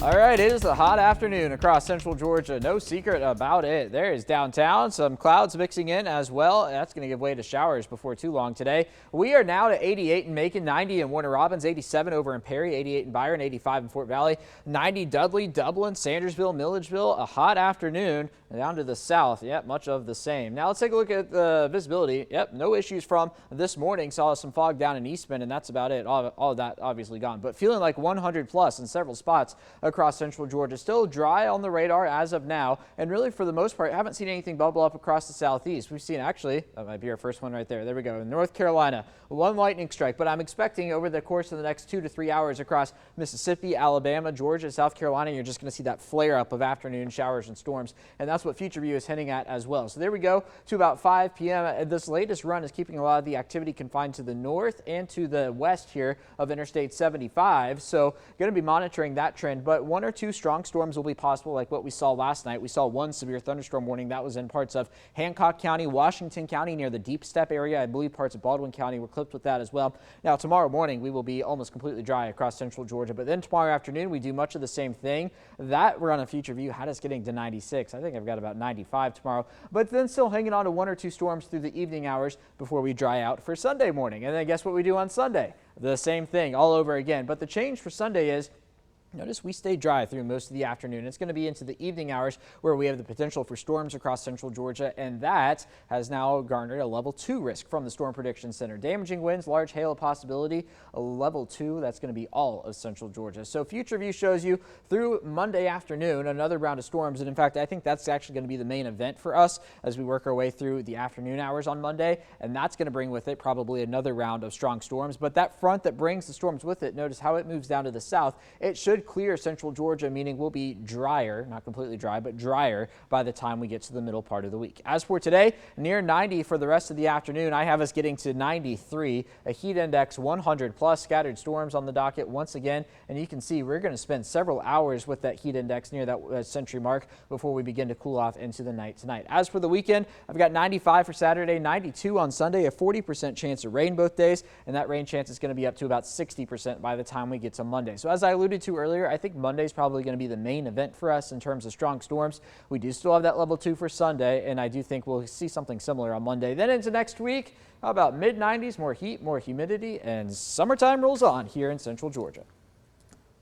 All right, it is a hot afternoon across central Georgia. No secret about it. There is downtown, some clouds mixing in as well. That's going to give way to showers before too long today. We are now to 88 in Macon, 90 in Warner Robins, 87 over in Perry, 88 in Byron, 85 in Fort Valley, 90 Dudley, Dublin, Sandersville, Milledgeville. A hot afternoon down to the south. Yep, much of the same. Now let's take a look at the visibility. Yep, no issues from this morning. Saw some fog down in Eastman, and that's about it. All of that obviously gone, but feeling like 100 plus in several spots across central Georgia. Still dry on the radar as of now, and really for the most part haven't seen anything bubble up across the southeast. We've seen, actually, that might be our first one right there. There we go. In North Carolina, one lightning strike, but I'm expecting over the course of the next 2 to 3 hours across Mississippi, Alabama, Georgia, South Carolina, you're just going to see that flare up of afternoon showers and storms, and that's what Future View is hinting at as well. So there we go to about 5 p.m. This latest run is keeping a lot of the activity confined to the north and to the west here of Interstate 75. So going to be monitoring that trend, but 1 or 2 strong storms will be possible, like what we saw last night. We saw one severe thunderstorm warning that was in parts of Hancock County, Washington County near the Deep Step area. I believe parts of Baldwin County were clipped with that as well. Now tomorrow morning we will be almost completely dry across central Georgia, but then tomorrow afternoon we do much of the same thing. That run on Future View had us getting to 96. I think I've got about 95 tomorrow, but then still hanging on to 1 or 2 storms through the evening hours before we dry out for Sunday morning. And then guess what we do on Sunday? The same thing all over again. But the change for Sunday is, notice we stay dry through most of the afternoon. It's going to be into the evening hours where we have the potential for storms across central Georgia, and that has now garnered a level 2 risk from the Storm Prediction Center. Damaging winds, large hail possibility, a level 2. That's going to be all of central Georgia. So Future View shows you through Monday afternoon another round of storms, and in fact I think that's actually going to be the main event for us as we work our way through the afternoon hours on Monday, and that's going to bring with it probably another round of strong storms. But that front that brings the storms with it, notice how it moves down to the south. It should clear central Georgia, meaning we'll be drier, not completely dry, but drier by the time we get to the middle part of the week. As for today, near 90 for the rest of the afternoon. I have us getting to 93, a heat index 100 plus, scattered storms on the docket once again, and you can see we're going to spend several hours with that heat index near that century mark before we begin to cool off into the night tonight. As for the weekend, I've got 95 for Saturday, 92 on Sunday, a 40% chance of rain both days, and that rain chance is going to be up to about 60% by the time we get to Monday. So as I alluded to earlier, I think Monday's probably going to be the main event for us in terms of strong storms. We do still have that level 2 for Sunday, and I do think we'll see something similar on Monday. Then into next week, how about mid-90s, more heat, more humidity, and summertime rolls on here in central Georgia.